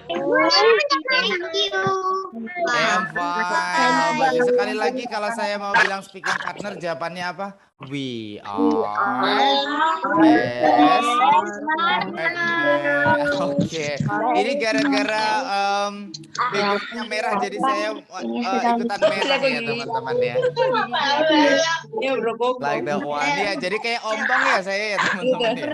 Thank you. I'm fine. How about you? Sekali lagi kalau saya mau bilang speaking partner, jawabannya apa? We are best partner. Oke. Ini gara-gara backgroundnya merah, jadi saya ikutan merah ya teman-teman ya. Like the one ya. Jadi kayak ombang ya saya ya teman-teman ya.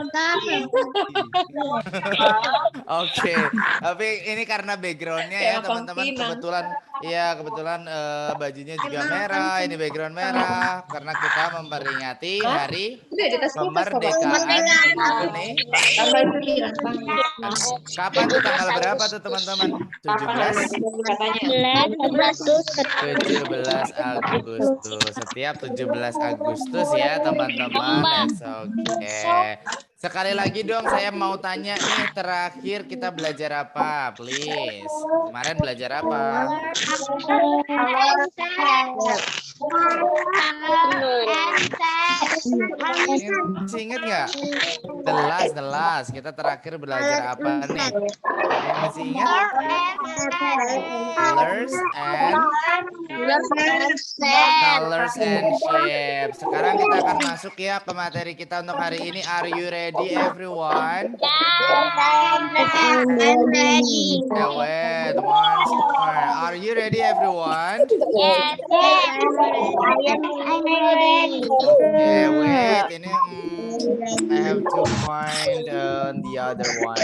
Oke. Tapi ini karena backgroundnya ya teman-teman, kebetulan bajunya juga merah, ini background merah karena kita memperingati hari kemerdekaan Indonesia. Kapan tuh, tanggal berapa tuh teman-teman? 17 Agustus. Setiap 17 Agustus ya teman-teman. Oke. Sekali lagi dong saya mau tanya nih, terakhir kita belajar apa? Please. Kemarin belajar apa? Masih ingat nggak? The last. Kita terakhir belajar apa nih? Ada yang masih ingat? Colors and shapes. Sekarang kita akan masuk ya ke materi kita untuk hari ini. Are you ready everyone? I'm ready. Wait, once more. Are you ready everyone? Yes, I'm ready. Okay, wait. Ini I have to find the other one.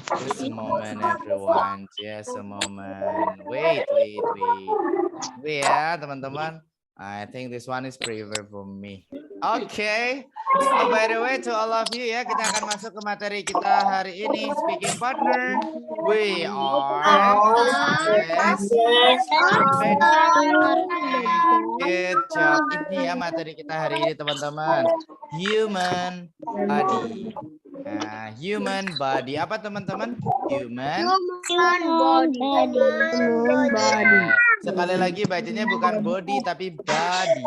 Just a moment, everyone. Just a moment. Wait ya, teman-teman. I think this one is prefer for me. Okay. So by the way, to all of you ya, kita akan masuk ke materi kita hari ini. Speaking partner, we are good job. Ini ya materi kita hari ini teman-teman. Human body. Nah, human body. Apa teman-teman? Human body. Sekali lagi bacanya bukan body tapi body.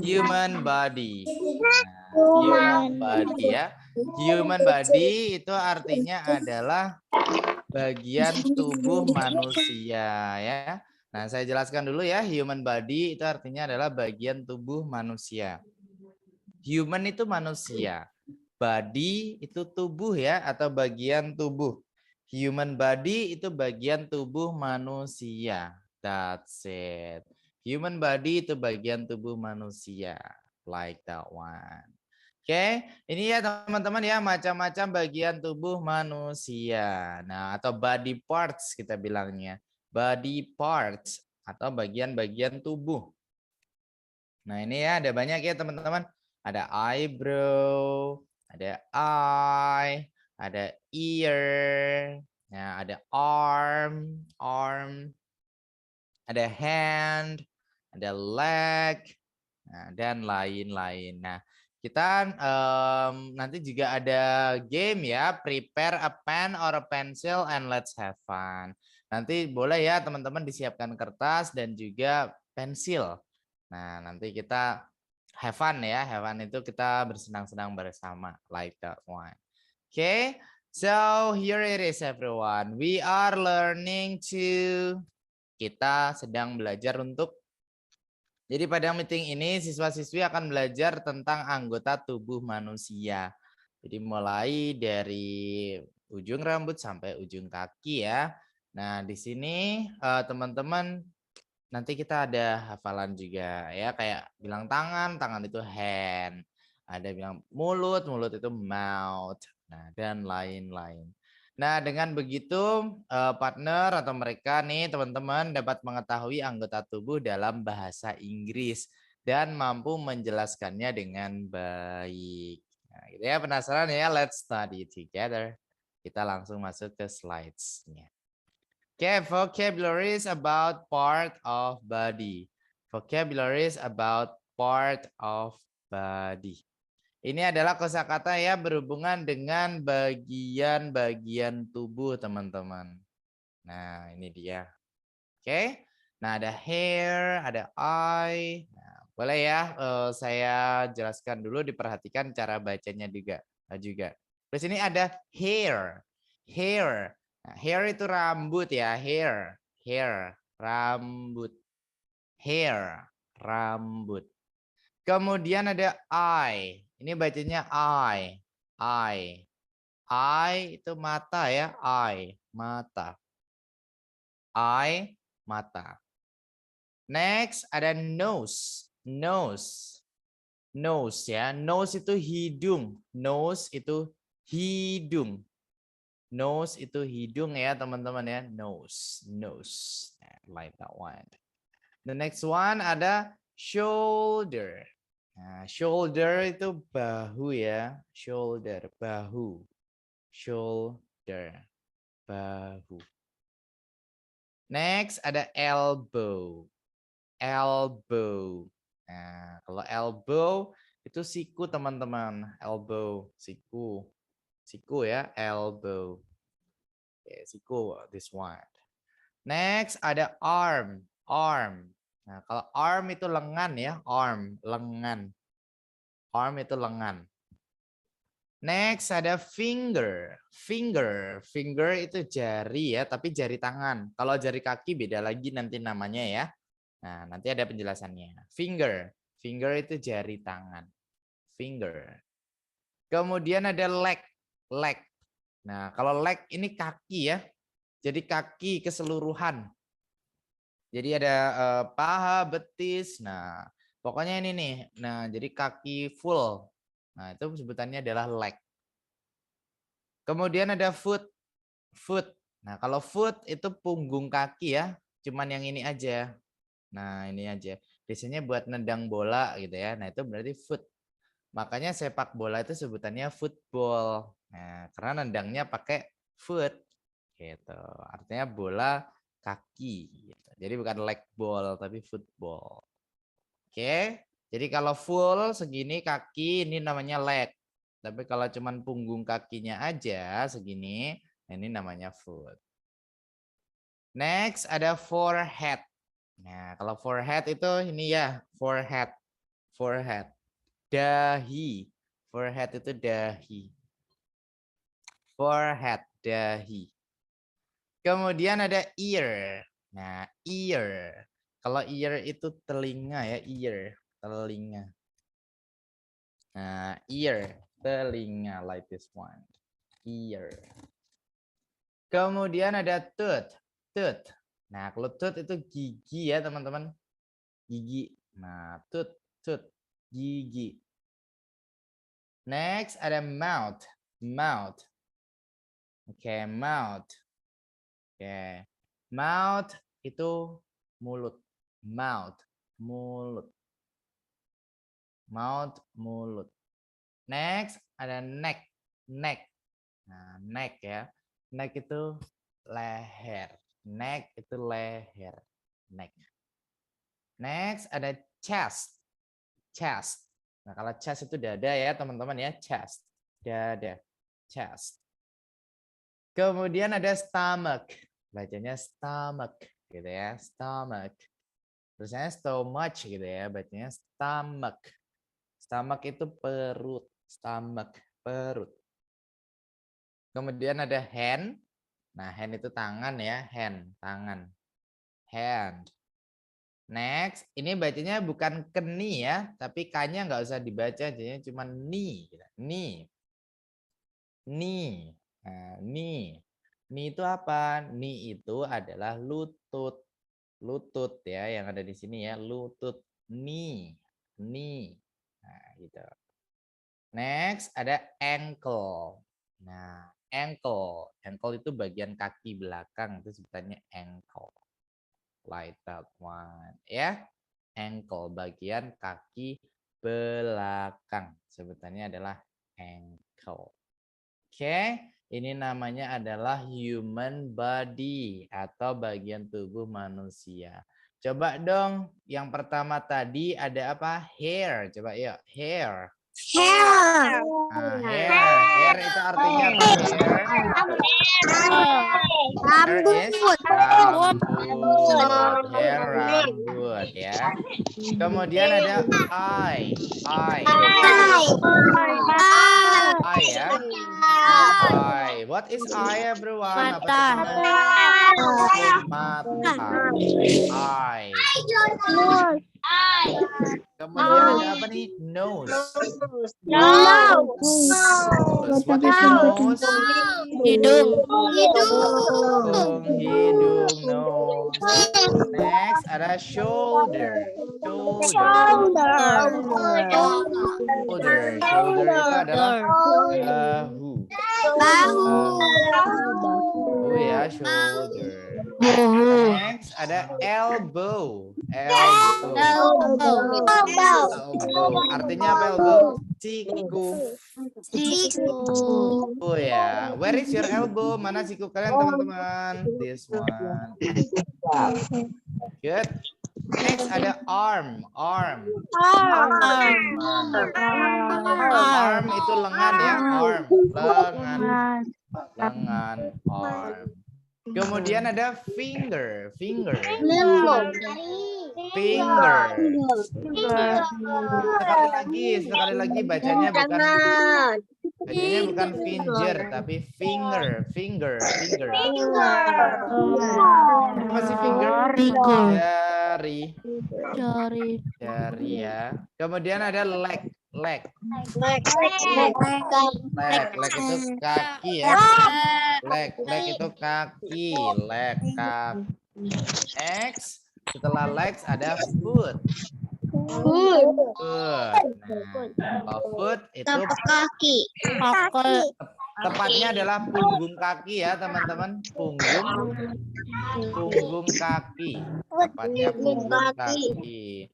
Human body ya. Human body itu artinya adalah bagian tubuh manusia ya. Nah, saya jelaskan dulu ya, human body itu artinya adalah bagian tubuh manusia. Human itu manusia. Body itu tubuh ya, atau bagian tubuh. Human body itu bagian tubuh manusia. That's it. Human body itu bagian tubuh manusia. Like that one. Oke, ini ya teman-teman ya, macam-macam bagian tubuh manusia. Nah, atau body parts kita bilangnya. Body parts atau bagian-bagian tubuh. Nah, ini ya ada banyak ya teman-teman. Ada eyebrow, ada eye, ada ear, nah, ada arm, ada hand, ada leg, nah, dan lain-lain. Nah, kita nanti juga ada game ya, prepare a pen or a pencil and let's have fun. Nanti boleh ya teman-teman disiapkan kertas dan juga pensil. Nah, nanti kita have fun ya, have fun itu kita bersenang-senang bersama, like that one. Okay, so here it is everyone. We are learning kita sedang belajar untuk, jadi pada meeting ini siswa-siswi akan belajar tentang anggota tubuh manusia. Jadi mulai dari ujung rambut sampai ujung kaki ya. Nah, di sini teman-teman nanti kita ada hafalan juga ya, kayak bilang tangan itu hand. Ada bilang mulut itu mouth. Nah, dan lain-lain. Nah, dengan begitu partner atau mereka nih teman-teman dapat mengetahui anggota tubuh dalam bahasa Inggris dan mampu menjelaskannya dengan baik. Nah, gitu ya, penasaran ya? Let's study together. Kita langsung masuk ke slides-nya. Okay, vocabularies about part of body. Vocabularies about part of body. Ini adalah kosakata ya berhubungan dengan bagian-bagian tubuh teman-teman. Nah, ini dia. Oke. Nah, ada hair, ada eye. Nah, boleh ya, saya jelaskan dulu, diperhatikan cara bacanya juga. Terus ini ada hair, hair. Nah, hair itu rambut ya, hair, rambut, hair, rambut. Kemudian ada eye. Ini bacanya eye, eye. Eye itu mata ya, eye, mata. Eye, mata. Next ada nose, nose, nose ya. Nose itu hidung, nose itu hidung, nose itu hidung ya teman-teman ya. Nose, nose, like that one. The next one ada shoulder. Nah, shoulder itu bahu ya, shoulder, bahu, shoulder, bahu. Next ada elbow, elbow. Nah, kalau elbow itu siku teman-teman, elbow, siku, siku ya, elbow. Oke, siku, this one. Next ada arm, arm. Nah, kalau arm itu lengan ya, arm, lengan. Arm itu lengan. Next ada finger, finger, finger itu jari ya, tapi jari tangan. Kalau jari kaki beda lagi nanti namanya ya. Nah, nanti ada penjelasannya. Finger, finger itu jari tangan, finger. Kemudian ada leg, leg. Nah, kalau leg ini kaki ya, jadi kaki keseluruhan. Jadi ada paha, betis. Nah, pokoknya ini nih. Nah, jadi kaki full. Nah, itu sebutannya adalah leg. Kemudian ada foot, foot. Nah, kalau foot itu punggung kaki ya, cuman yang ini aja. Nah, ini aja. Biasanya buat nendang bola gitu ya. Nah, itu berarti foot. Makanya sepak bola itu sebutannya football. Nah, karena nendangnya pakai foot gitu. Artinya bola kaki gitu. Jadi bukan leg ball tapi football. Oke. Jadi kalau full segini kaki ini namanya leg. Tapi kalau cuman punggung kakinya aja segini, ini namanya foot. Next ada forehead. Nah, kalau forehead itu ini ya, forehead. Forehead. Dahi. Forehead itu dahi. Forehead, dahi. Kemudian ada ear. Nah, ear. Kalau ear itu telinga ya, ear, telinga. Nah, ear, telinga, like this one. Ear. Kemudian ada tooth, tooth. Nah, kalau tooth itu gigi ya, teman-teman. Gigi. Nah, tooth, tooth, gigi. Next ada mouth, mouth. Oke, mouth. Oke. Mouth itu mulut. Mouth, mulut. Mouth, mulut. Next ada neck, neck. Nah, neck ya. Neck itu leher. Neck itu leher. Neck. Next ada chest, chest. Nah, kalau chest itu dada ya, teman-teman ya, chest. Dada, chest. Kemudian ada stomach. Bacanya stomach gitu ya, stomach. Terusnya stomach gitu ya, bacanya stomach. Stomach itu perut, stomach, perut. Kemudian ada hand. Nah, hand itu tangan ya, hand, tangan. Hand. Next, ini bacanya bukan keni ya, tapi k-nya nggak usah dibaca, jadinya cuma ni, ni, ni. Nah, ni. Ni itu apa? Ni itu adalah lutut. Lutut ya, yang ada di sini ya, lutut. Ni. Ni. Nah, gitu. Next, ada ankle. Nah, ankle. Ankle itu bagian kaki belakang, itu sebutannya ankle. Like that one. Ya, ankle, bagian kaki belakang. Sebutannya adalah ankle. Oke, ini namanya adalah human body atau bagian tubuh manusia. Coba dong, yang pertama tadi ada apa? Hair. Coba yuk, hair. Hair. Nah, hair itu artinya apa? Hair. Hair is rambut. Hair rambut ya. Kemudian ada eye. Eye ya. Eye. What is eye, everyone? Apa itu teman? Mata. Eye. Kemudian ada apa nih? Nose. What is nose? Hidung. Hidung, nose. Next ada shoulder. Shoulder itu adalah bahu. Bahu ya, shoulder. Next ada elbow. Artinya apa elbow? Siku. Oh ya, where is your elbow? Mana siku kalian teman-teman? This one. Good. Next ada arm. Arm itu lengan ya. Arm. Lengan. Arm. Kemudian ada finger. Sekali lagi bacanya bukan finger tapi finger. Apa sih finger? Jari ya. Kemudian ada leg. Leg itu kaki ya. Leg itu kaki. Next, setelah legs ada foot. Nah, foot itu kaki. Tepatnya adalah punggung kaki ya teman-teman. Punggung kaki. Tepatnya punggung kaki.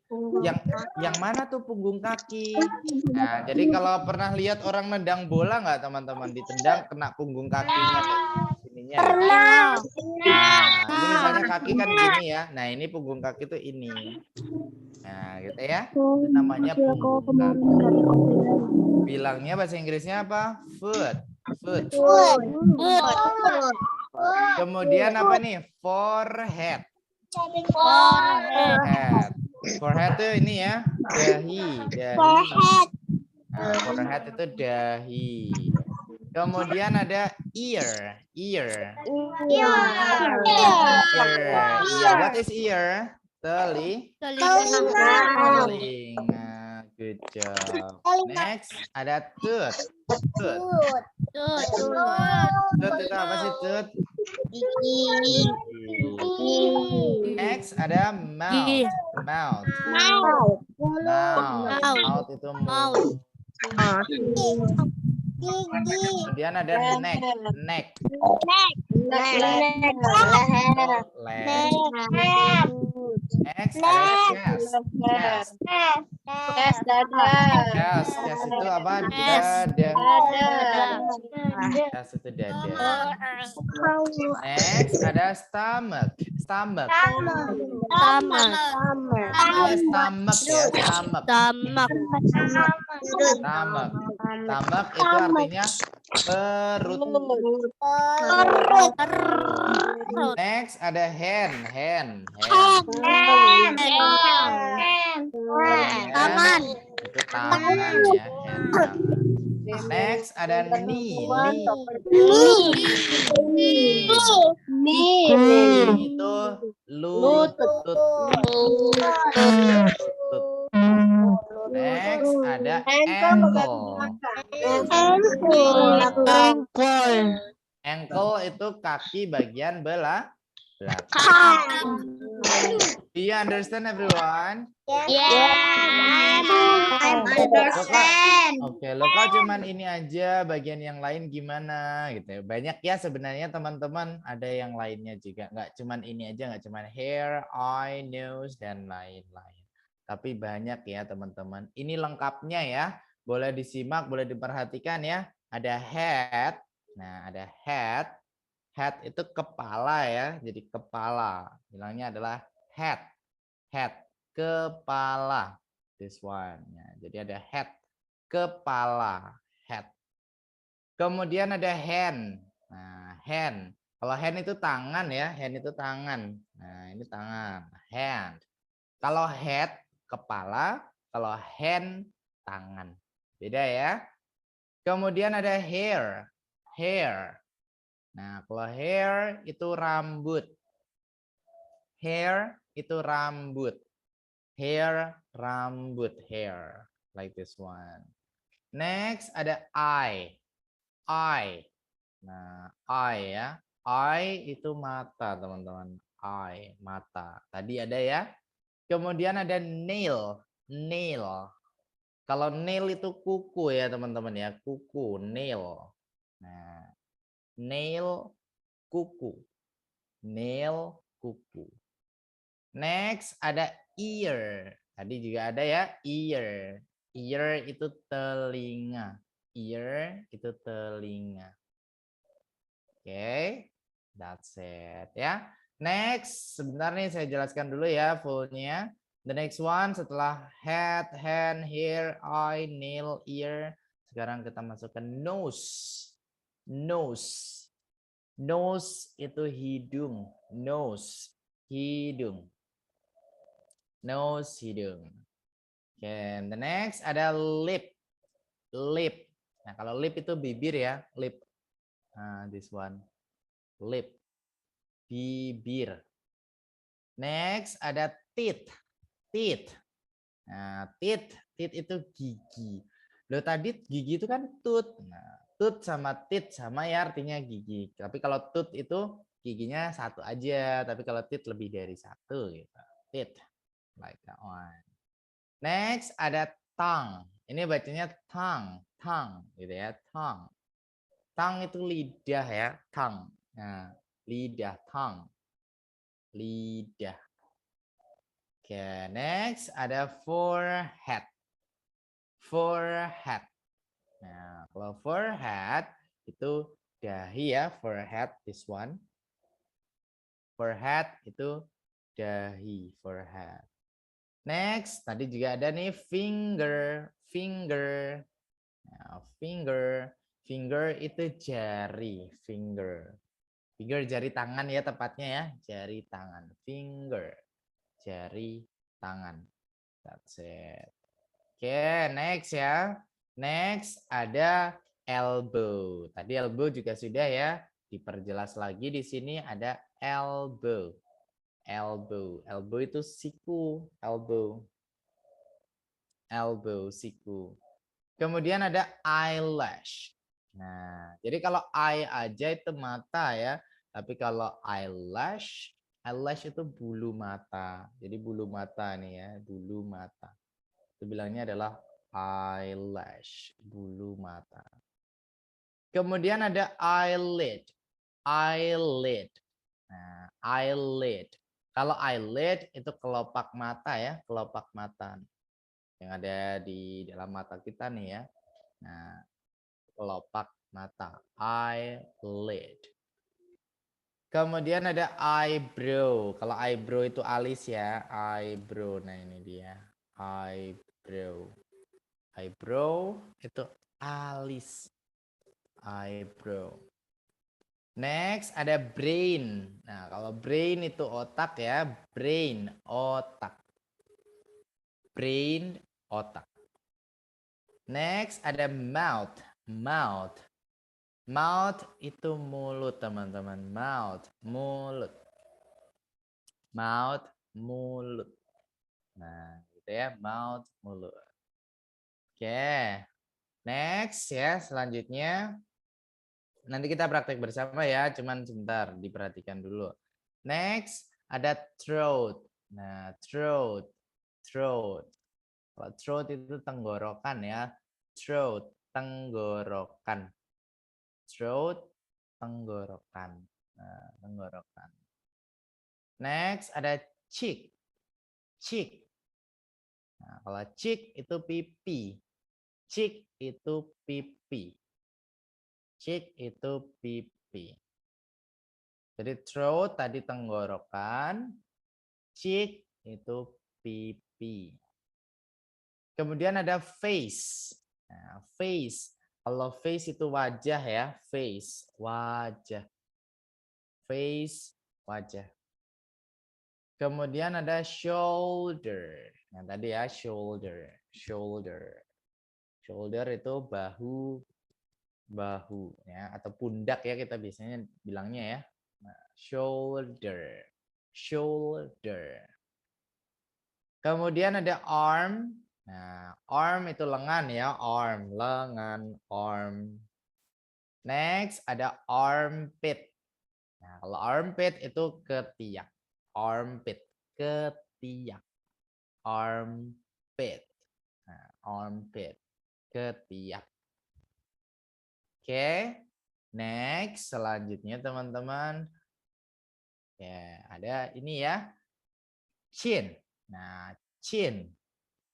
Yang mana tuh punggung kaki? Nah, jadi kalau pernah lihat orang nendang bola nggak teman-teman, ditendang kena punggung kakinya sininya. Nah, ini misalnya kaki kan gini ya. Nah, ini punggung kaki tuh ini. Nah, gitu ya. Itu namanya punggung kaki. Bilangnya bahasa Inggrisnya apa? Foot. Kemudian apa nih? Forehead. Forehead itu ini ya, dahi. Nah, forehead itu dahi. Kemudian ada ear. What is ear? Telinga. Good job. Next ada tooth. Tooth itu apa sih tooth? Next ada mouth. Mouth itu mulut. Kemudian ada neck. Next ada chest. Chest itu apa? Dada. Chest itu dada. Next ada stomach. Stomach ya, stomach itu artinya perut. Next ada hand. Tangan. Itu tangan ya, hand. Next ada knee. Itu lutut. Next ada ankle. Ankle itu kaki bagian belakang. Do you understand everyone? Yeah, I understand. Oke, Loka cuman ini aja, bagian yang lain gimana gitu. Banyak ya sebenarnya teman-teman, ada yang lainnya juga. Nggak cuman ini aja, nggak cuman hair, eye, nose, dan lain-lain. Tapi banyak ya teman-teman. Ini lengkapnya ya. Boleh disimak, boleh diperhatikan ya. Ada head. Nah, ada head. Head itu kepala ya. Jadi kepala. Bilangnya adalah head. Head. Kepala. This one. Ya, jadi ada head. kepala, head. Kemudian ada hand. Nah, hand. Kalau hand itu tangan ya, hand itu tangan. Nah, ini tangan, hand. Kalau head kepala, kalau hand tangan. Beda ya. Kemudian ada hair, hair. Nah, kalau hair itu rambut. Hair itu rambut. Hair, rambut, hair. Like this one. Next ada eye. Eye. Nah, eye ya. Eye itu mata, teman-teman. Eye, mata. Tadi ada ya. Kemudian ada nail. Nail. Kalau nail itu kuku ya, teman-teman ya. Kuku, nail. Nah, nail, kuku. Nail, kuku. Next ada ear. Tadi juga ada ya, ear. Ear itu telinga. Ear itu telinga. Oke, that's it ya. Next, sebentar nih saya jelaskan dulu ya fullnya. The next one setelah head, hand, hair, eye, nail, ear. Sekarang kita masuk ke nose. Nose. Nose itu hidung. Nose, hidung. Nose, hidung. Oke, the next ada lip. Lip. Nah, kalau lip itu bibir ya, lip. Nah, this one. Lip. Bibir. Next ada teeth. Teeth. Nah, teeth itu gigi. Loh tadi gigi itu kan tooth. Nah, tooth sama teeth sama ya artinya gigi. Tapi kalau tooth itu giginya satu aja, tapi kalau teeth lebih dari satu gitu. Teeth. Like that one. Next ada tongue. Ini bacanya tongue, tongue gitu ya, tongue. Tongue itu lidah ya, tongue. Nah, lidah, tongue. Lidah. Oke, next ada forehead. Forehead. Nah, kalau forehead itu dahi ya, forehead this one. Forehead itu dahi, forehead. Next, tadi juga ada nih finger, finger. Nah, finger, finger itu jari, finger. Finger jari tangan ya tepatnya ya, jari tangan. Finger, jari tangan. That's it. Oke, next ya. Next ada elbow. Tadi elbow juga sudah ya. Diperjelas lagi di sini ada elbow. Elbow, elbow itu siku, elbow. Elbow, siku. Kemudian ada eyelash. Nah, jadi kalau eye aja itu mata ya. Tapi kalau eyelash, eyelash itu bulu mata. Jadi bulu mata nih ya, bulu mata. Itu bilangnya adalah eyelash, bulu mata. Kemudian ada eyelid. Eyelid. Nah, eyelid. Kalau eyelid itu kelopak mata ya, kelopak mata yang ada di dalam mata kita nih ya. Nah, kelopak mata, eyelid. Kemudian ada eyebrow. Kalau eyebrow itu alis ya, eyebrow. Nah, ini dia, eyebrow. Eyebrow itu alis. Eyebrow. Next ada brain. Nah, kalau brain itu otak ya, brain, otak. Brain, otak. Next ada mouth. Mouth. Mouth itu mulut, teman-teman. Mouth, mulut. Mouth, mulut. Nah, gitu ya, mouth, mulut. Oke. Next ya, selanjutnya nanti kita praktek bersama ya, cuman sebentar diperhatikan dulu. Next ada throat. Nah, throat, throat. Kalau throat itu tenggorokan ya. Throat, tenggorokan. Throat, tenggorokan. Nah, tenggorokan. Next ada cheek. Cheek. Nah, kalau cheek itu pipi. Cheek itu pipi. Cheek itu pipi. Jadi throat tadi tenggorokan, cheek itu pipi. Kemudian ada face. Nah, face. Kalau face itu wajah ya, face, wajah. Face, wajah. Kemudian ada shoulder. Yang tadi ya, shoulder, shoulder. Shoulder itu bahu, bahu ya, atau pundak ya kita biasanya bilangnya ya. Nah, shoulder, shoulder. Kemudian ada arm. Nah, arm itu lengan ya, arm, lengan, arm. Next ada armpit. Nah, kalau armpit itu ketiak. Armpit, ketiak. Armpit. Nah, armpit, ketiak. Oke. Next, selanjutnya teman-teman. Ya, ada ini ya. Chin. Nah, chin.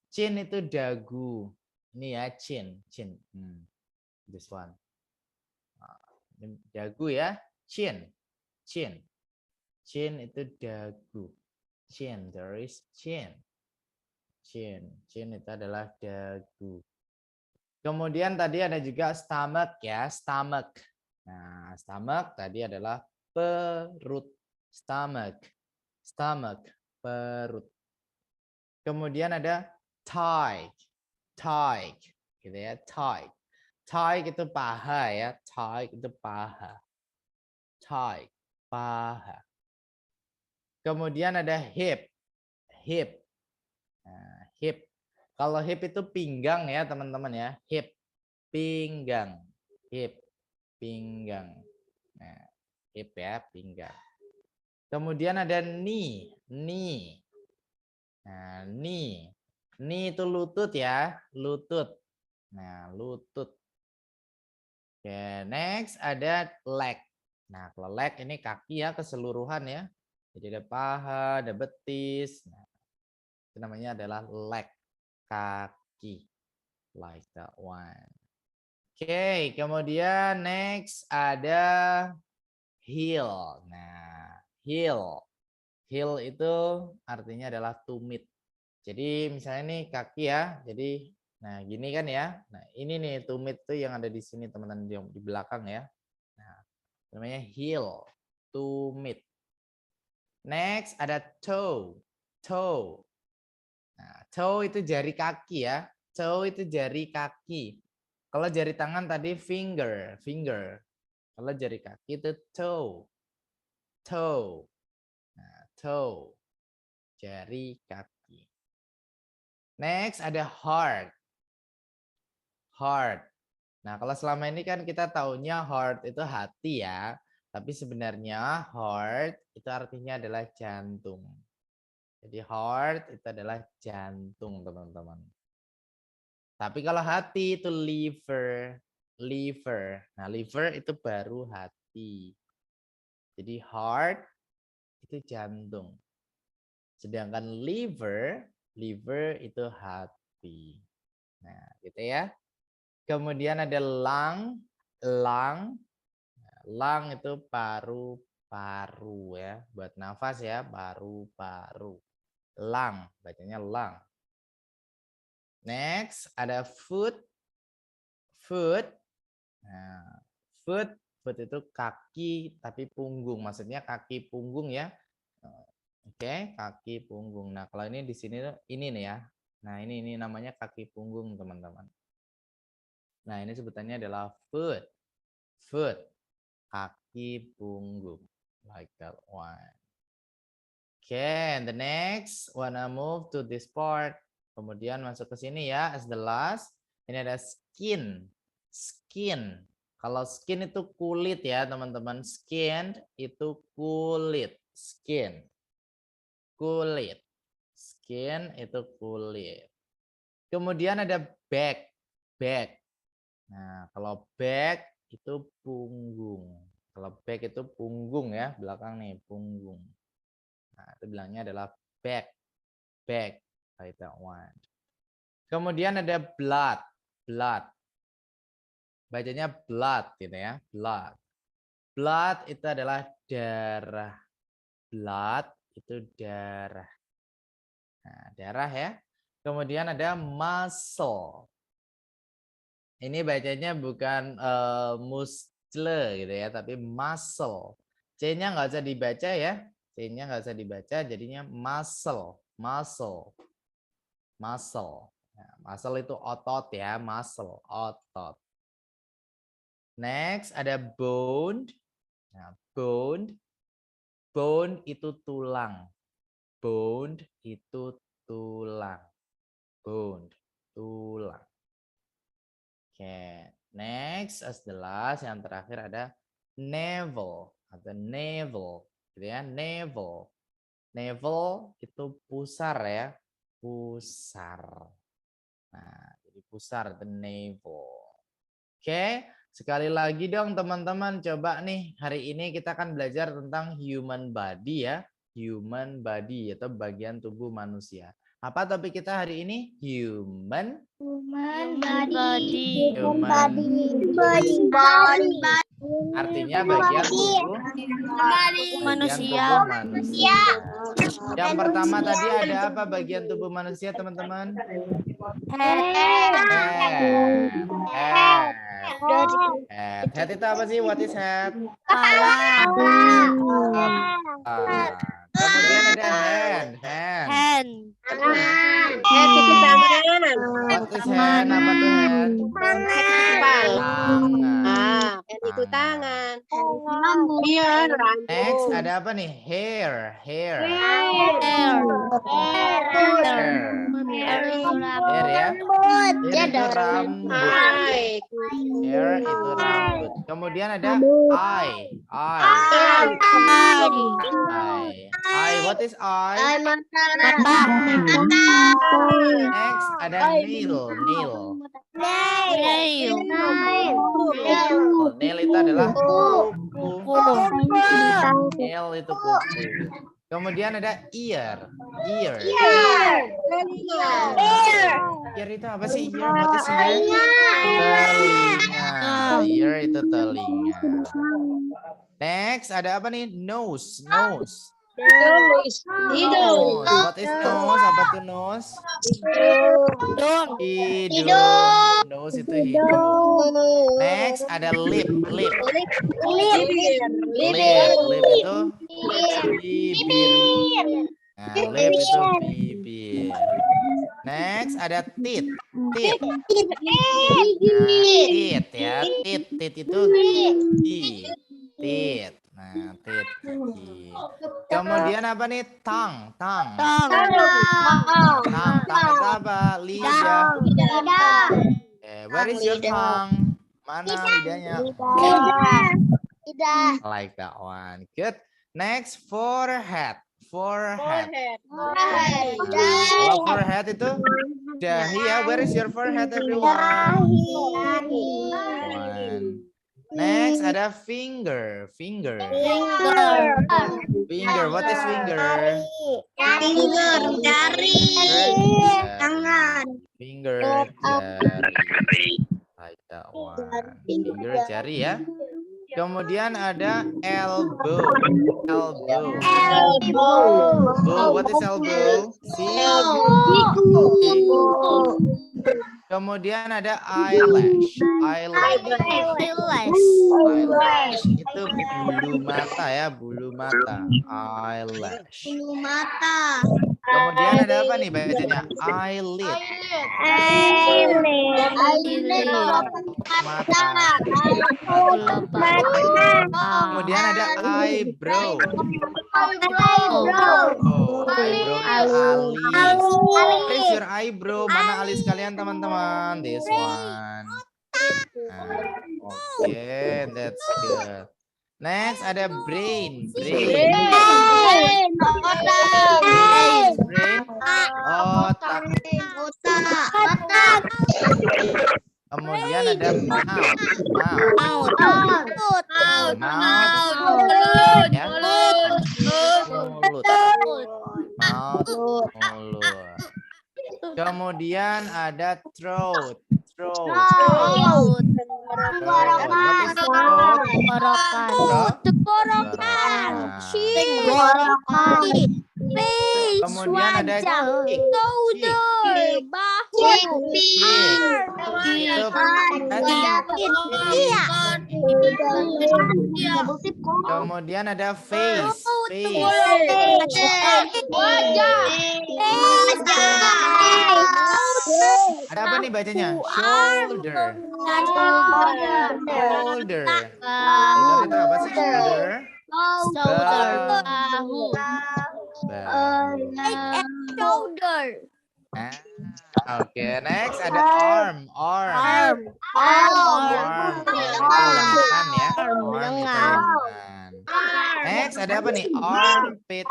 Chin itu dagu. Ini ya, chin, chin. This one. Ini dagu ya, chin, chin. Chin itu dagu. Chin, there is chin. Chin, chin itu adalah dagu. Kemudian tadi ada juga stomach ya, stomach. Nah, stomach tadi adalah perut. Stomach, stomach, perut. Kemudian ada thigh, thigh, gitu ya, thigh. Thigh itu paha ya, thigh itu paha. Thigh, paha. Kemudian ada hip, hip. Nah, hip. Kalau hip itu pinggang ya teman-teman ya, hip, pinggang, hip, pinggang. Nah, hip ya, pinggang. Kemudian ada knee, knee. Nah, knee. Knee itu lutut ya, lutut. Nah, lutut. Oke, next ada leg. Nah, kalau leg ini kaki ya keseluruhan ya. Jadi ada paha, ada betis. Nah, itu namanya adalah leg, kaki. Like that one. Oke, kemudian next ada heel. Nah, heel. Heel itu artinya adalah tumit. Jadi misalnya nih kaki ya. Jadi nah gini kan ya. Nah, ini nih tumit tuh yang ada di sini teman-teman di belakang ya. Nah, namanya heel, tumit. Next ada toe. Toe. Nah, toe itu jari kaki ya. Toe itu jari kaki. Kalau jari tangan tadi finger, finger. Kalau jari kaki itu toe. Toe. Nah, toe. Jari kaki. Next ada heart. Heart. Nah, kalau selama ini kan kita taunya heart itu hati ya. Tapi sebenarnya heart itu artinya adalah jantung. Jadi heart itu adalah jantung, teman-teman. Tapi kalau hati itu liver, liver. Nah, liver itu baru hati. Jadi heart itu jantung. Sedangkan liver, liver itu hati. Nah, gitu ya. Kemudian ada lung, lung. Lung itu paru-paru ya, buat nafas ya, paru-paru. Lung, bacanya lung. Next ada foot, foot. Nah, foot, foot itu kaki tapi punggung, maksudnya kaki punggung ya. Oke, kaki punggung. Nah, kalau ini di sini ini nih ya. Nah, ini namanya kaki punggung, teman-teman. Nah, ini sebutannya adalah foot. Foot, kaki punggung. Like that one. Okay, and the next wanna move to this part. Kemudian masuk ke sini ya, as the last. Ini ada skin. Skin. Kalau skin itu kulit ya, teman-teman. Skin itu kulit. Skin. Kulit. Skin itu kulit. Kemudian ada back. Back. Nah, kalau back itu punggung. Kalau back itu punggung ya, belakang nih, punggung. Nah, itu bilangnya adalah back. Back. Like that one. Kemudian ada blood. Blood. Bacanya blood gitu ya. Blood. Blood itu adalah darah. Blood itu darah. Nah, darah ya. Kemudian ada muscle. Ini bacanya bukan muscle gitu ya, tapi muscle. C-nya nggak usah dibaca ya. C-nya nggak usah dibaca, jadinya muscle, muscle, muscle. Nah, muscle itu otot ya, muscle, otot. Next ada bone. Nah, bone, bone itu tulang. Bone itu tulang. Bone, tulang. Oke, next as the last yang terakhir ada navel atau navel, gitu ya, navel. Navel itu pusar ya, pusar. Nah, jadi pusar the navel. Oke, sekali lagi dong teman-teman, coba nih hari ini kita akan belajar tentang human body ya, human body atau bagian tubuh manusia. Apa topik kita hari ini? Human body. artinya bagian tubuh Manusia. manusia. Yang pertama tadi ada apa bagian tubuh manusia teman-teman? Head itu apa sih? What is head? Kemudian ada hand. Hand. Head itu tangan. What is hand? Apa tuh hand? Tangan. Tangan. Head itu tangan. Rambut. Iya, rambut. Next ada apa nih? Hair. Hair. Hair ya. Hair itu rambut. Hai. Hair itu rambut. Kemudian ada eye. Eye. What is eye? Next ada nail. Nail itu adalah kuku. Nail itu kuku. Kemudian ada ear. Ear itu apa sih? Ear, what is ear? Telinga. Ear itu telinga. Next ada apa nih? Nose. Hidung. What is nose? Apa tuh nose? Hidung. Nose itu hidung. Next ada lip. Lip itu bibir. Nah, lip itu bibir. Next ada teeth. Teeth ya. Teeth itu gigi. Teeth. Nah, teeth gigi. Kemudian apa nih? Tongue itu apa? Lidah. Where is your tongue? Mana lidahnya? I like that one. Good. Next, forehead. Kalau forehead itu dahi ya. Where is your forehead, everyone? One. Next ada finger. What is finger? Jari. Tangan. Finger, jari. Like that one. Finger, jari ya. Kemudian ada elbow. What is elbow? Siku. Kemudian ada eyelash. Eyelash itu bulu mata ya, eyelash. Kemudian ada apa nih bacanya? Eyelid. Mata. Kemudian ada eyebrow. Alis. Raise your eyebrow. Mana alis kalian teman-teman? This one. Okay, that's good. Next ada brain. Otak. Kemudian ada mouth. Ya. Mulut. Kemudian ada throat. Kemudian ada cheek. Itu berarti kemudian ada face. Ada apa nih bacanya? Shoulder. Shoulder. Shoulder itu apa sih? Shoulder. Bahu. Bahu. Nah, oke, next ada arm. Arm. Itu lengan ya. Arm itu lengan. Next ada apa nih? Armpit.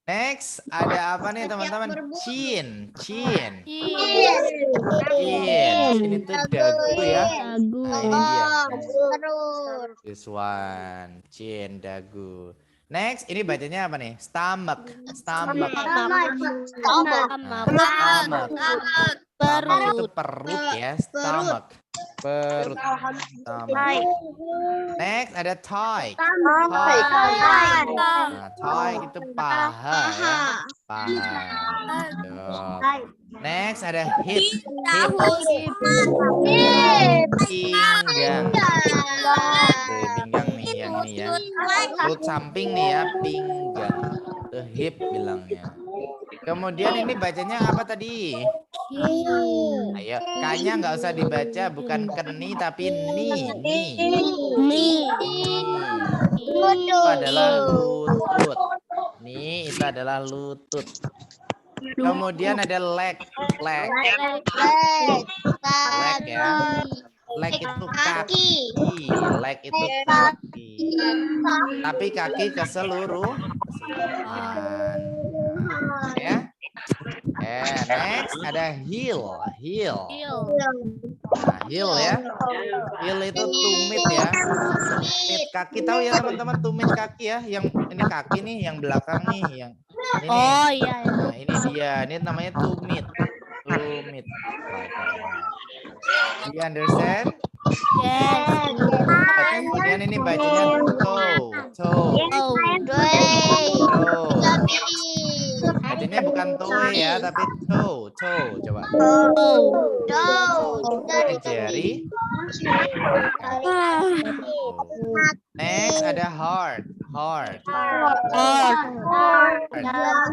Next ada apa nih teman-teman? Chin. Ini tuh dagu ya. Nah, ini dia. This one, chin, dagu. Next, ini bacanya apa nih? Stomach. Stomach itu perut ya. Stomach. Perut. Stomach. Next ada thigh. Nah, thigh itu paha ya. Paha. Next ada hip. Pinggang. Pinggang nih yang ini ya. Perut samping nih ya, pinggang. Itu hip bilangnya. Kemudian ini bacanya apa tadi? Ayo, K-nya nggak usah dibaca, bukan keni tapi ni. Itu adalah lutut. Nih, itu adalah lutut. Kemudian ada leg. Leg ya. Leg itu kaki. Leg itu kaki. Tapi kaki keseluruhan. Ya. Next ada heel. Nah, heel ya. Heel itu tumit ya. Tumit kaki, tahu ya teman-teman, tumit kaki ya. Yang ini kaki nih, yang belakang nih, yang ini nih. Oh iya. Nah, ini dia. Ini namanya tumit. Tumit. Do you understand? Yes. Kemudian ini bacanya toe. Bacanya bukan toe ya, tapi toe. Coba. Jari. Next ada heart. Heart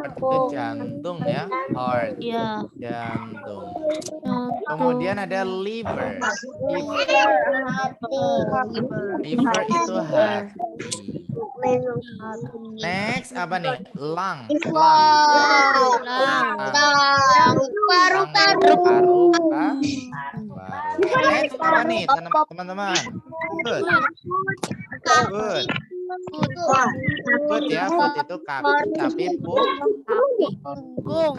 itu jantung ya. Heart. Jantung. Kemudian ada liver. Liver itu hati. Next apa nih? Lung. Paru. Next apa nih teman-teman? Foot. Foot ya, foot itu kaki, tapi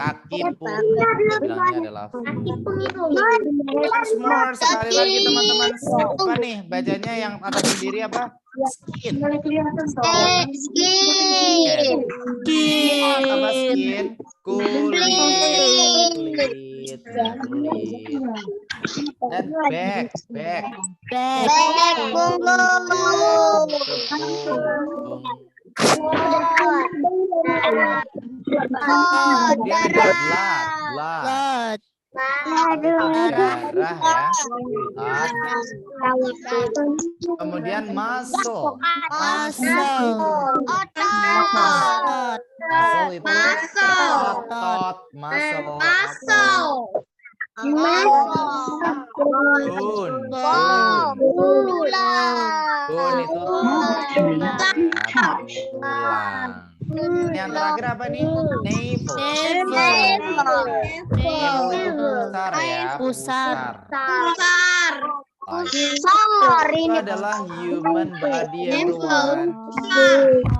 kaki punggung bilangnya adalah foot. Once more, sekali lagi teman-teman. Apa nih bacanya yang atas sendiri apa? Skin. Apa skin? Kulit. Dan back. Punggung. Dia ada blood. Itu darah ya. Kemudian muscle. Muscle itu otot. Bone itu tulang. Yang terakhir apa nih? Navel. Navel itu pusar ya. Pusar. Itu adalah human body everyone.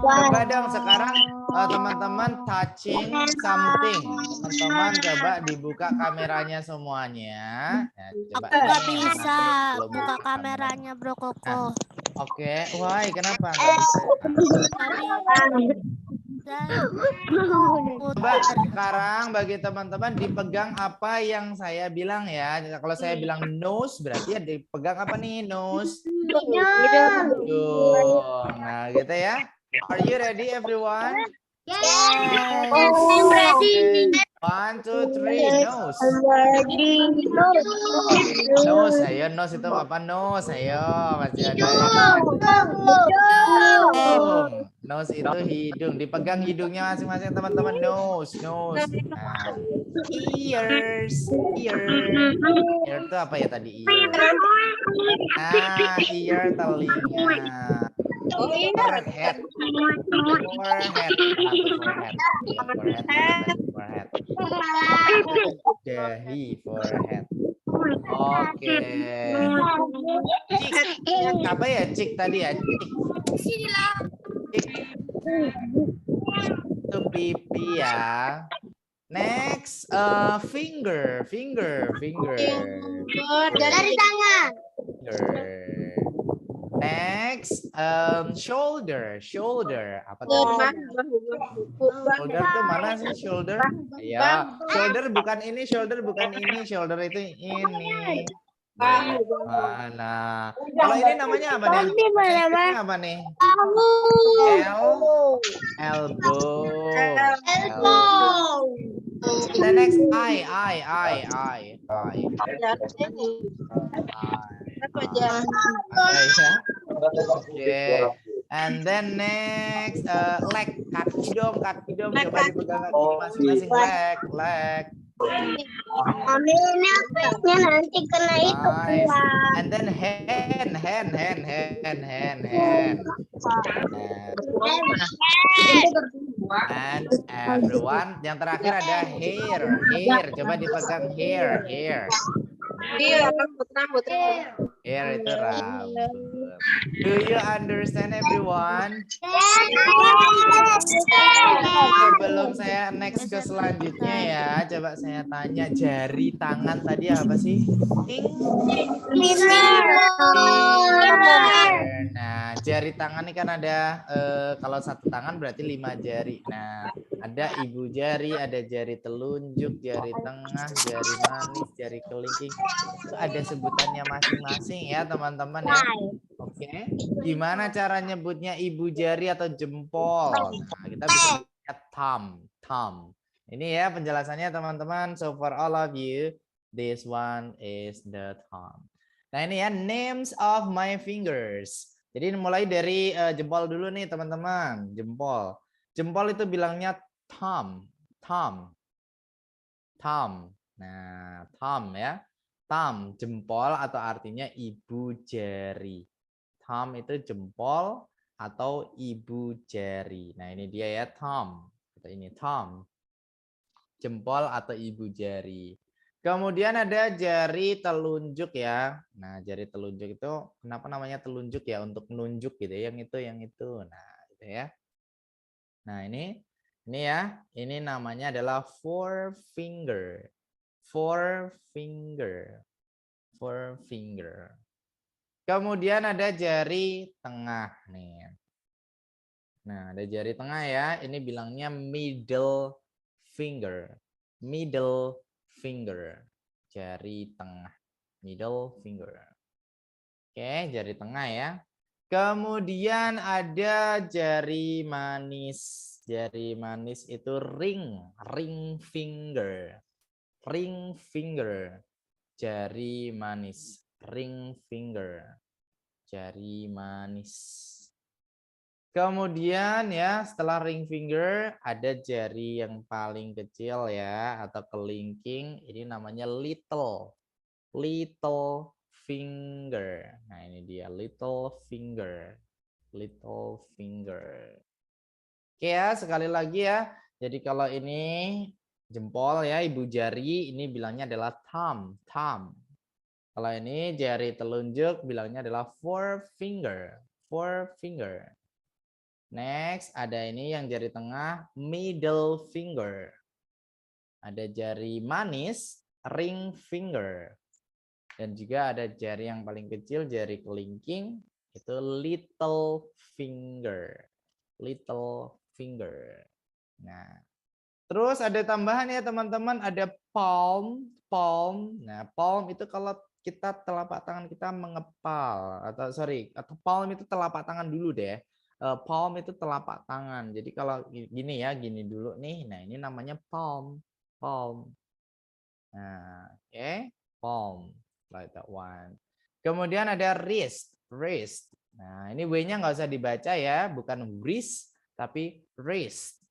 Coba dong sekarang teman-teman touching something. Teman-teman coba dibuka kameranya semuanya. Ya, coba. Aku nggak bisa buka kameranya Bro Koko. Oke, why? Kenapa nggak bisa? dan Coba puter. sekarang bagi teman-teman dipegang apa yang saya bilang ya. Kalau saya bilang nose berarti ya dipegang apa nih nose? Hidung. Hidung. Nah, gitu ya. Are you ready everyone? Yes. One, two, three, nose. Nose, ayo nose itu apa nose? Ayo, masih ada ya. Hidung. Nose itu hidung. Dipegang hidungnya masing-masing teman-teman. Nose, nose. Nah, ears, ear. Ear itu apa ya tadi ear? Nah, ear telinga. Forehead. Forehead. Nah, tuh forehead. Ya, forehead mana tadi? Forehead. Dahi, forehead. Oke. Cheek. Apa ya cheek tadi ya? Cheek. Cheek. Itu pipi ya. Next, finger. Jari tangan. Finger. Next, shoulder. Apa tuh? Shoulder tuh mana sih shoulder? Ya, shoulder bukan ini. Shoulder itu ini. Mana? Kalau ini namanya apa nih? Ini apa nih? Elbow. The next eye. Oke. And then next leg, kaki dong. Coba dipegang kaki masing-masing leg. Nanti kena itu. Nice. And then hand. And everyone, yang terakhir ada hair. Coba dipegang hair. Rambut. Hair itu rambut. Do you understand everyone? Sebelum saya next ke selanjutnya ya, coba saya tanya jari tangan tadi apa sih? Nah, jari tangan ini kan ada kalau satu tangan berarti 5 jari. Nah, ada ibu jari, ada jari telunjuk, jari tengah, jari manis, jari kelingking. Itu ada sebutannya masing-masing ya, teman-teman ya. Oke. Gimana cara nyebutnya ibu jari atau jempol? Nah, kita bisa lihat thumb. Ini ya penjelasannya teman-teman. So for all of you, this one is the thumb. Nah, ini ya names of my fingers. Jadi mulai dari jempol dulu nih teman-teman. Jempol itu bilangnya thumb. Nah, thumb ya. Thumb, jempol atau artinya ibu jari. Thumb itu jempol atau ibu jari. Nah, ini dia ya thumb. Ini thumb. Jempol atau ibu jari. Kemudian ada jari telunjuk ya. Nah, jari telunjuk itu kenapa namanya telunjuk ya? Untuk menunjuk gitu ya. Yang itu. Nah, gitu ya. Nah, ini ya. Ini namanya adalah forefinger. Kemudian ada jari tengah nih. Nah, ada jari tengah ya. Ini bilangnya middle finger. Jari tengah. Middle finger. Oke, jari tengah ya. Kemudian ada jari manis. Jari manis itu ring finger. Jari manis. Ring finger. Jari manis. Kemudian ya setelah ring finger ada jari yang paling kecil ya atau kelingking, ini namanya little finger. Nah, ini dia little finger. Oke ya, sekali lagi ya. Jadi kalau ini jempol ya, ibu jari, ini bilangnya adalah thumb. Kalau ini jari telunjuk bilangnya adalah forefinger. Next, ada ini yang jari tengah, middle finger. Ada jari manis, ring finger. Dan juga ada jari yang paling kecil, jari kelingking, itu little finger. Nah, terus ada tambahan ya teman-teman, ada palm. Nah, palm itu kalau kita telapak tangan kita mengepal atau palm itu telapak tangan dulu deh. Palm itu telapak tangan. Jadi kalau gini ya, gini dulu nih. Nah, ini namanya palm. Nah, oke, palm like that one. Kemudian ada wrist. Nah, ini W-nya nggak usah dibaca ya, bukan wrist tapi wrist.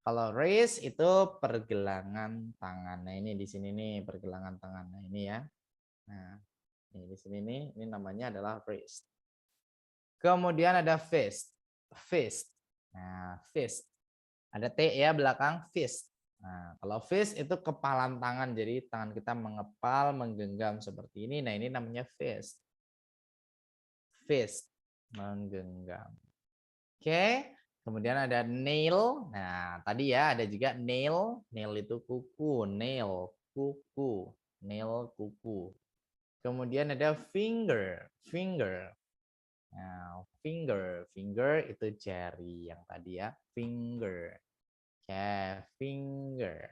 Kalau wrist itu pergelangan tangan. Nah, ini di sini nih pergelangan tangan. Nah, ini ya. Nah, ini di sini nih, ini namanya adalah wrist. Kemudian ada fist. Nah, fist. Ada T ya belakang fist. Nah, kalau fist itu kepalan tangan. Jadi tangan kita mengepal, menggenggam seperti ini. Nah, ini namanya fist. Menggenggam. Oke. Kemudian ada nail. Nah, tadi ya ada juga nail. Nail itu kuku. Nail, kuku. Kemudian ada finger. Nah, finger itu jari yang tadi ya. Finger. Oke, finger.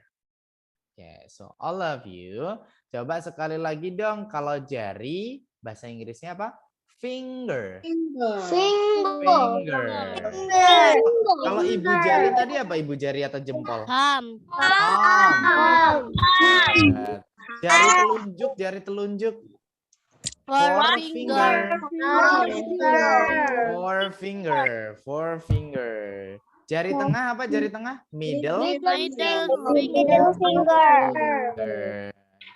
Oke, so all of you, coba sekali lagi dong kalau jari bahasa Inggrisnya apa? Finger. Kalau ibu jari tadi apa ibu jari atau jempol? Palm. Jari telunjuk. Four finger. Jari tengah apa jari tengah? Middle finger.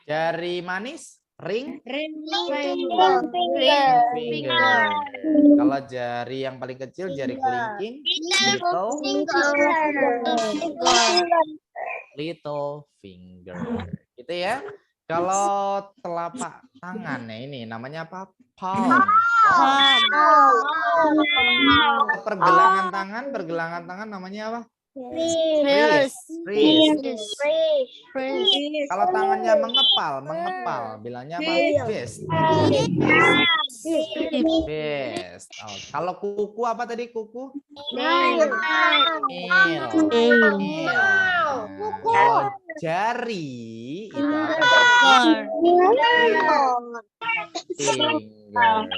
Jari manis? Ring finger. Kalau jari yang paling kecil jari kelingking, little finger. Gitu ya. Kalau telapak tangannya ini namanya apa? Palm. Pergelangan tangan namanya apa? Wrist. Kalau tangannya mengepal, bilangnya apa? Fist. Oh, kalau kuku apa tadi kuku? Nail. Kalau jari itu apa? Finger.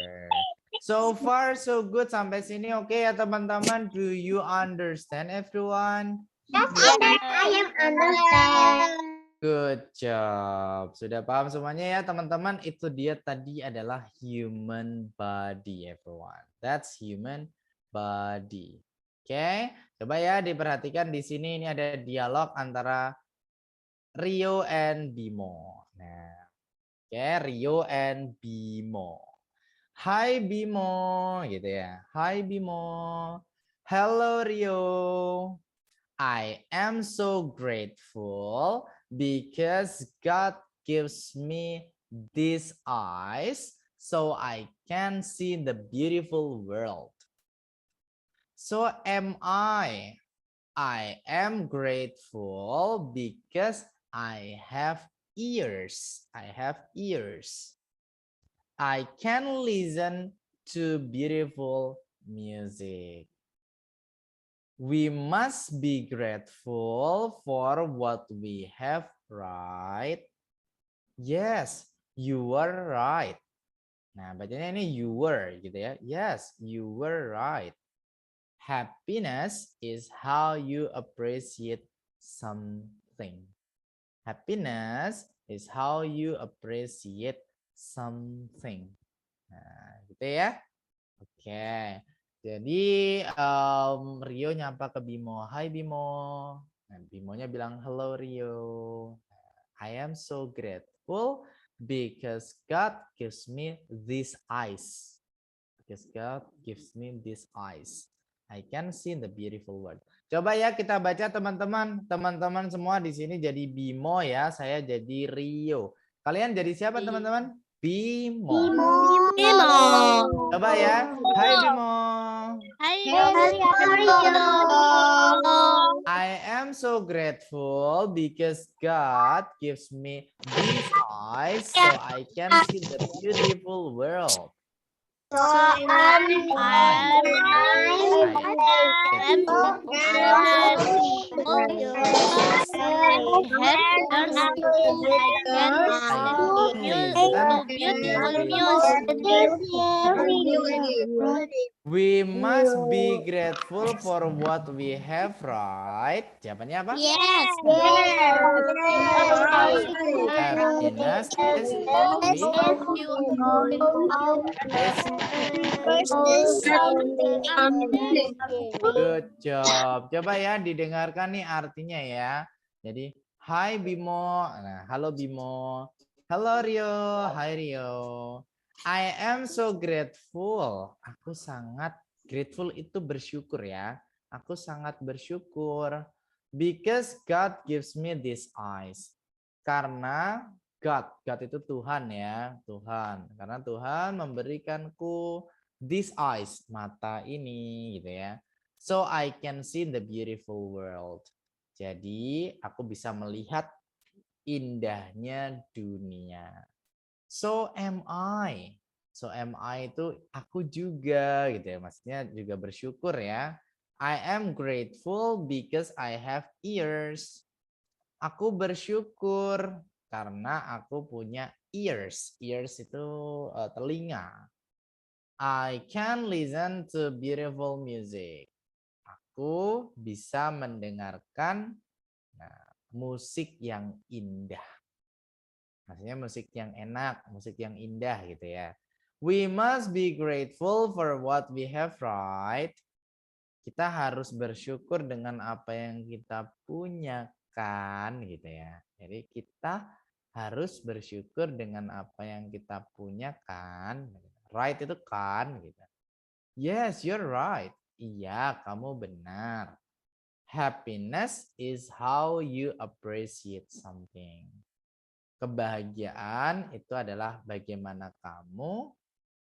So far so good sampai sini oke ya teman-teman. Do you understand everyone? I am understand. Good job. Sudah paham semuanya ya teman-teman? Itu dia tadi adalah human body everyone. That's human body. Oke, coba ya diperhatikan di sini ini ada dialog antara Rio and Bimo. Nah, oke, Rio and Bimo. Hai Bimo, gitu ya. Hai Bimo. Hello Rio. I am so grateful because God gives me these eyes so I can see the beautiful world. So am I. I am grateful because I have ears. I can listen to beautiful music. We must be grateful for what we have, right? Yes, you were right. Nah, bacanya ini you were gitu ya. Yes, you were right. Happiness is how you appreciate something. Happiness is how you appreciate something. Nah, gitu ya. Oke. Jadi Rio nyapa ke Bimo. Hai Bimo. Nah, Bimonya bilang hello Rio. I am so grateful because God gives me these eyes. Because God gives me these eyes. I can see the beautiful world. Coba ya kita baca teman-teman. Teman-teman semua di sini jadi Bimo ya. Saya jadi Rio. Kalian jadi siapa teman-teman? Bimo. Coba ya. Hai Bimo. I am so grateful because God gives me these eyes so I can see the beautiful world. We must be grateful for what we have, right? Jawabannya apa? Yes. Happiness is how we Good job. Coba ya didengarkan nih artinya ya. Jadi, hai Bimo. Nah, halo Bimo. Halo Rio. Hai Rio. I am so grateful. Aku sangat grateful itu bersyukur ya. Aku sangat bersyukur because God gives me these eyes. Karena God itu Tuhan ya, Tuhan. Karena Tuhan memberikanku these eyes, mata ini gitu ya. So I can see the beautiful world. Jadi aku bisa melihat indahnya dunia. So am I. So am I itu aku juga gitu ya. Maksudnya juga bersyukur ya. I am grateful because I have ears. Aku bersyukur karena aku punya ears. Ears itu telinga. I can listen to beautiful music. Aku bisa mendengarkan musik yang indah. Maksudnya musik yang enak, musik yang indah gitu ya. We must be grateful for what we have, right? Kita harus bersyukur dengan apa yang kita punya kan gitu ya. Jadi kita harus bersyukur dengan apa yang kita punya kan. Right itu kan gitu. Yes, you're right. Iya, kamu benar. Happiness is how you appreciate something. Kebahagiaan itu adalah bagaimana kamu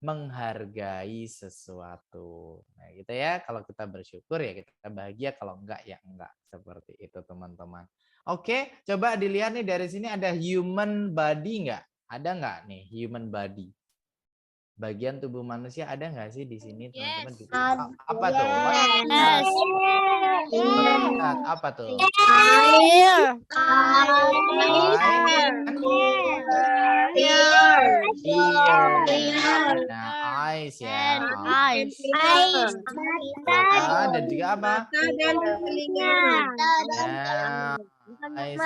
menghargai sesuatu. Nah, gitu ya. Kalau kita bersyukur ya kita bahagia, kalau enggak ya enggak. Seperti itu, teman-teman. Oke, coba dilihat nih dari sini ada human body enggak? Ada enggak nih human body? Bagian tubuh manusia ada enggak sih di sini, teman-teman? Yes. Apa tuh? Yes. Apa tuh? Ear. Nah, eyes ya. Eyes. Mata dan juga apa? Mata dan telinga. Eyes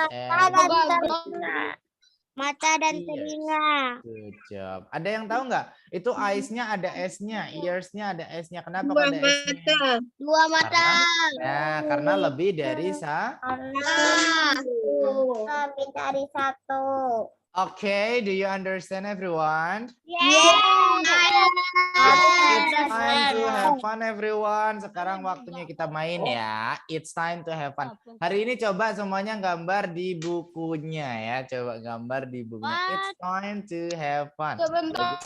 Mata dan ears. telinga. Good job. Ada yang tahu nggak? Itu eyes-nya ada S-nya, ears-nya ada S-nya. Kenapa Dua ada S-nya? mata. Dua mata. Karena lebih dari Lebih dari satu. Okay, do you understand everyone? Yes. It's time to have fun everyone. Sekarang waktunya kita main ya. It's time to have fun. Hari ini coba semuanya gambar di bukunya ya. Coba gambar di bukunya. It's time to have fun.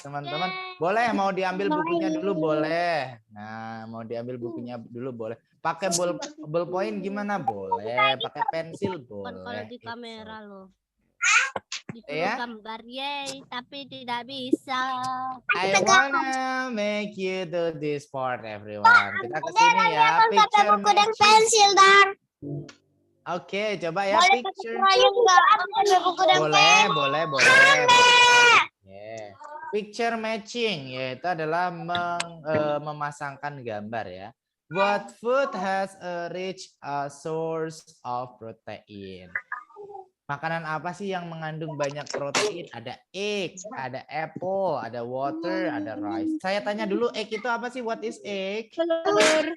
Teman-teman, boleh mau diambil bukunya dulu boleh. Nah, mau diambil bukunya dulu boleh. Pakai ballpoint gimana? Boleh. Pakai pensil boleh. Kalau di kamera loh. Ya? Gambar tapi tidak bisa. I wanna make you do this part, everyone. Kita kesini ya. Picture buku dan matching. pensil, Dar. Oke, coba ya Boleh pakai picture. crayon nggak? Ada buku dan Boleh. Yeah. Picture matching yaitu adalah memasangkan gambar ya. What food has a rich source of protein? Makanan apa sih yang mengandung banyak protein? Ada egg, ada apple, ada water, ada rice. Saya tanya dulu, egg itu apa sih? What is egg? Telur.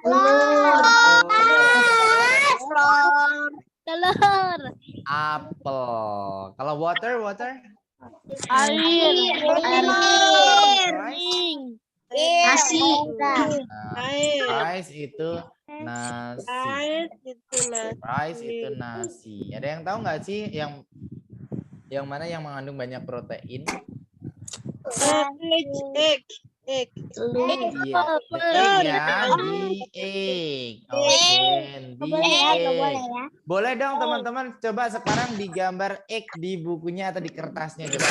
Apel. Kalau water? Air. Nasi. Rice itu nasi. Rice itu nasi. Ada yang tahu nggak sih yang mana yang mengandung banyak protein? Egg. Egg. Iya, the egg ya, the egg. Oke, the egg. Boleh dong teman-teman coba sekarang digambar egg di bukunya atau di kertasnya coba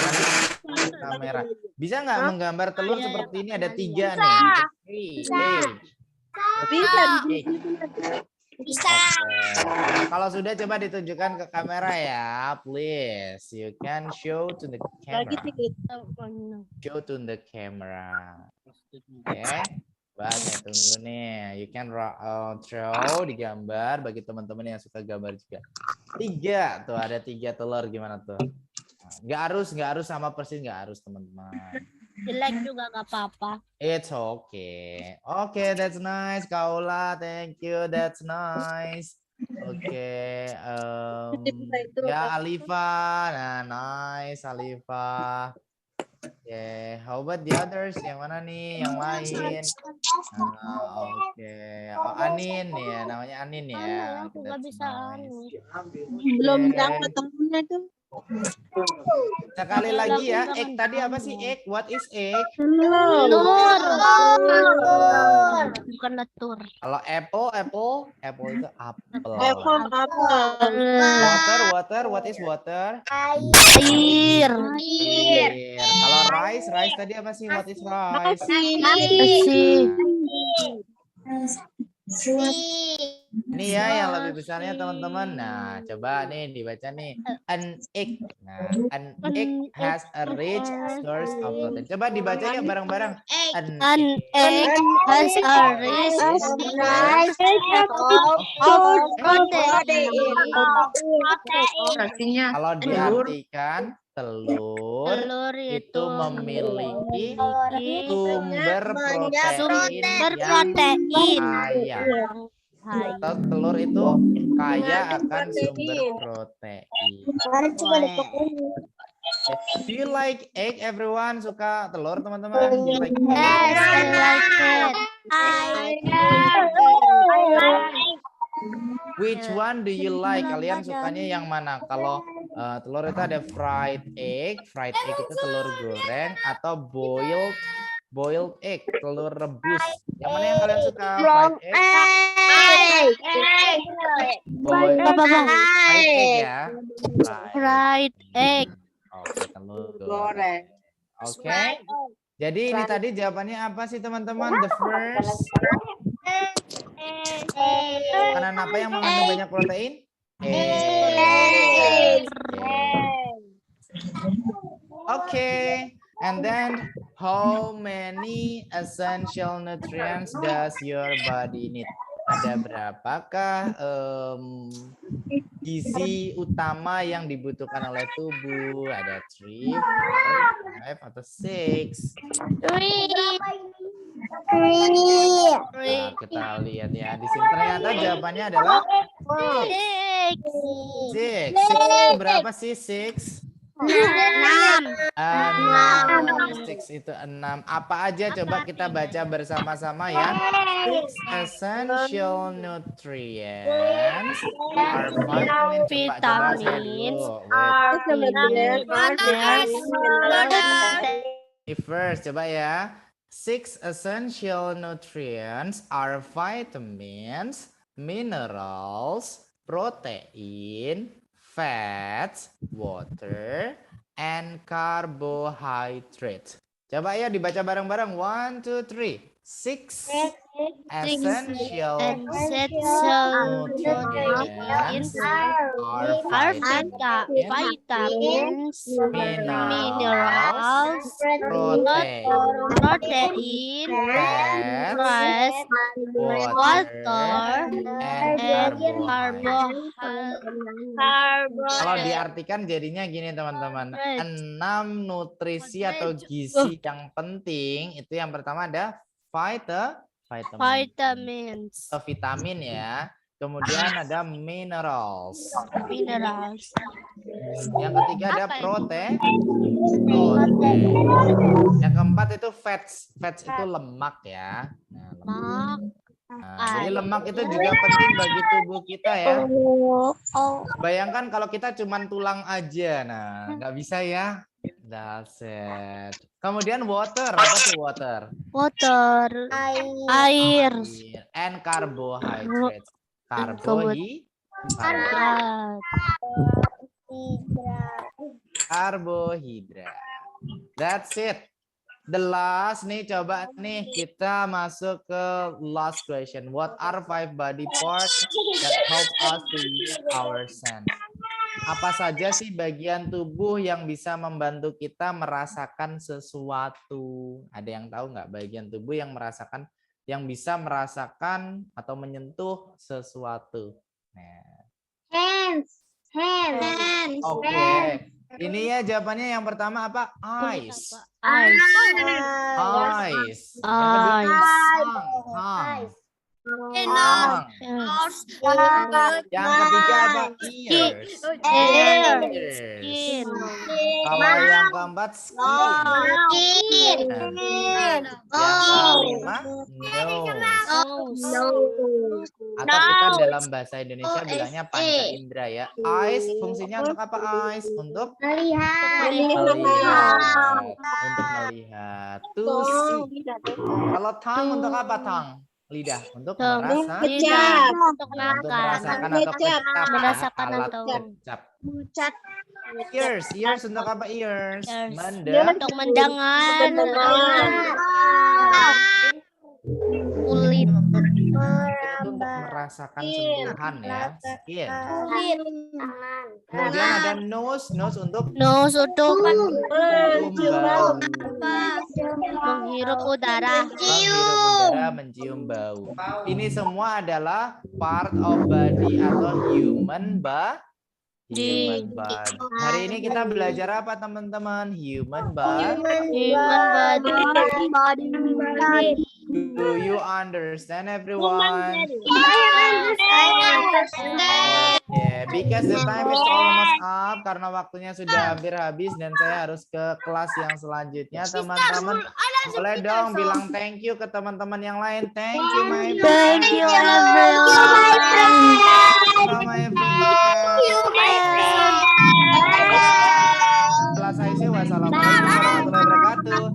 kamera. Bisa nggak menggambar telur seperti ini ada 3 nih. Egg. Bisa. Egg. Bisa. Oke. Nah, kalau sudah coba ditunjukkan ke kamera ya, please. You can show to the Lagi camera. sedikit. Show to the camera. Oke. Coba saya tunggu nih. You can draw di gambar bagi teman-teman yang suka gambar juga. 3 tuh ada 3 telur gimana tuh? Nggak harus sama persis nggak harus teman-teman. Jelek juga gak apa-apa. It's okay. Okay, that's nice, Kaula. Thank you. That's nice. Okay. Ya, Alifa. Nah, nice, Alifa. Okay. How about the others? Yang mana nih? Yang lain? Oke. Oh, Anin ya. Namanya Anin ya. Aku gak That's bisa nice. Belum Oke. dapat temennya tuh. Sekali lagi ya. Egg tadi apa sih egg? What is egg? Telur. Bukan letur. Kalau apple itu apel. Apple apa? Water, what is water? Air. Air. Kalau rice tadi apa sih? What is rice? Ini ya yang lebih besarnya teman-teman. Nah, coba nih dibaca nih. An egg. Nah, an egg has a rich source of protein. Coba dibaca ya bareng-bareng. An egg has a rich of protein. Artinya Kalau diartikan telur Telur itu memiliki sumber sumber protein protein. kaya. Atau telur itu kaya akan sumber protein. Do you like egg, everyone? Suka telur, teman-teman? Do you like egg? Yes, I like it. Which one do you like? Kalian sukanya yang mana? Kalau telur itu ada fried egg itu telur goreng atau boiled egg, telur rebus. Yang mana yang kalian suka? Fried egg? Boiled egg ya. Fried egg. Oke, telur goreng. Oke. Jadi ini tadi jawabannya apa sih teman-teman? The first makanan apa yang mengandung banyak protein? Egg. Okay. And then how many essential nutrients does your body need? Ada berapakah gizi utama yang dibutuhkan oleh tubuh? Ada 3, 4, 5 atau 6? Nah, kita lihat ya. Di sini ternyata jawabannya adalah 6. 6 berapa sih 6? 6 itu 6. Apa aja coba kita baca bersama-sama ya. 6 essential nutrients are vitamin. First coba ya. 6 essential nutrients are vitamins, minerals, protein, fats, water, and carbohydrates. Coba ya dibaca bareng-bareng. 1, 2, 3. 6 essential nutrients are vitamins, minerals, protein, fats, water, and carbohydrates. Kalau diartikan jadinya gini teman-teman. 6 nutrisi atau gizi yang penting itu yang pertama ada vitamins, vitamin ya. Kemudian ada minerals. Yang ketiga ada protein. Yang keempat itu fats. Fats itu lemak ya. Nah, jadi lemak itu juga penting bagi tubuh kita ya. Bayangkan kalau kita cuma tulang aja, nah nggak bisa ya. That's it. Kemudian water, apa tuh water? Water. Air. And carbohydrates. Hidrat. Karbohidrat. That's it. The last nih, coba nih kita masuk ke last question. What are 5 body parts that help us to use our sense? Apa saja sih bagian tubuh yang bisa membantu kita merasakan sesuatu? Ada yang tahu nggak bagian tubuh yang bisa merasakan atau menyentuh sesuatu? Nah. Hands. Oke. Ini ya jawabannya yang pertama apa? Eyes. Eyes. Eyes. Eyes. Tongue. Yang ketiga apa? Ears. Skin. Kalau yang keempat skin. Yang kelima nose. Atau kita dalam bahasa Indonesia bilangnya panca indera ya. Eyes fungsinya untuk apa? Eyes untuk melihat. Untuk melihat. To see. Kalau tongue untuk apa tongue? Lidah untuk merasa. Untuk Untuk makan. merasakan atau kecap. Merasakan Alat atau kecap. Ears untuk apa ears? Untuk mendengar. Kulit. Itu untuk merasakan sentuhan ya, skin. Kemudian ada nose untuk Nose untuk mencium bau. menghirup udara. Mencium bau. Ini semua adalah part of body atau human body. Hari ini kita belajar apa teman-teman? Human body. Do you understand everyone? Yeah, because the time is almost up, karena waktunya sudah hampir habis dan saya harus ke kelas yang selanjutnya. Teman-teman boleh dong bilang thank you ke teman-teman yang lain. Thank you my friend. Thank you everyone. Kelas IC, wassalamualaikum warahmatullahi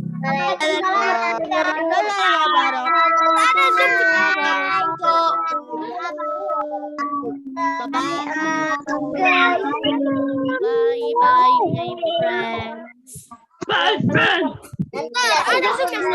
Bye bye, my friends.